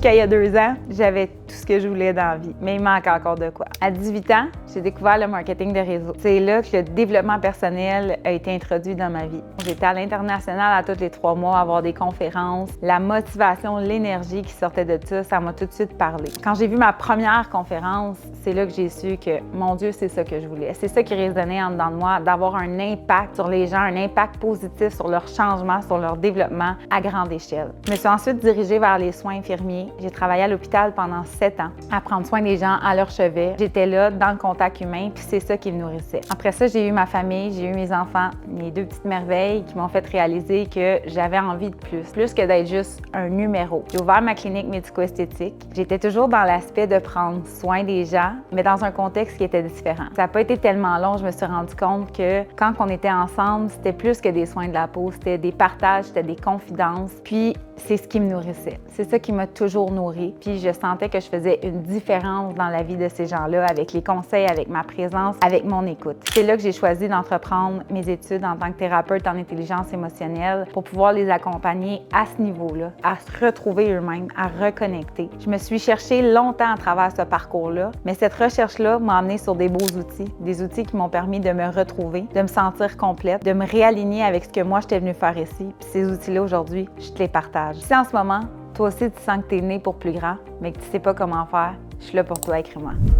Jusqu'à il y a 2 ans, j'avais tout ce que je voulais dans la vie, mais il manque encore de quoi. À 18 ans, j'ai découvert le marketing de réseau. C'est là que le développement personnel a été introduit dans ma vie. J'étais à l'international à tous les 3 mois, à avoir des conférences. La motivation, l'énergie qui sortait de ça m'a tout de suite parlé. Quand j'ai vu ma première conférence, c'est là que j'ai su que, mon Dieu, c'est ça que je voulais. C'est ça qui résonnait en dedans de moi, d'avoir un impact sur les gens, un impact positif sur leur changement, sur leur développement à grande échelle. Je me suis ensuite dirigée vers les soins infirmiers. J'ai travaillé à l'hôpital pendant 7 ans à prendre soin des gens à leur chevet. J'étais là dans le contact humain, puis c'est ça qui me nourrissait. Après ça, j'ai eu ma famille, j'ai eu mes enfants, mes 2 petites merveilles qui m'ont fait réaliser que j'avais envie de plus que d'être juste un numéro. J'ai ouvert ma clinique médico-esthétique. J'étais toujours dans l'aspect de prendre soin des gens, mais dans un contexte qui était différent. Ça n'a pas été tellement long, je me suis rendu compte que quand on était ensemble, c'était plus que des soins de la peau, c'était des partages, c'était des confidences, puis c'est ce qui me nourrissait. C'est ça qui m'a toujours nourrie, puis je sentais que je faisais une différence dans la vie de ces gens-là avec les conseils, avec ma présence, avec mon écoute. C'est là que j'ai choisi d'entreprendre mes études en tant que thérapeute en intelligence émotionnelle pour pouvoir les accompagner à ce niveau-là, à se retrouver eux-mêmes, à reconnecter. Je me suis cherchée longtemps à travers ce parcours-là, mais cette recherche-là m'a amenée sur des beaux outils, des outils qui m'ont permis de me retrouver, de me sentir complète, de me réaligner avec ce que moi j'étais venue faire ici. Puis ces outils-là, aujourd'hui, je te les partage. Si en ce moment, toi aussi tu sens que tu es né pour plus grand, mais que tu sais pas comment faire, je suis là pour toi, écris-moi.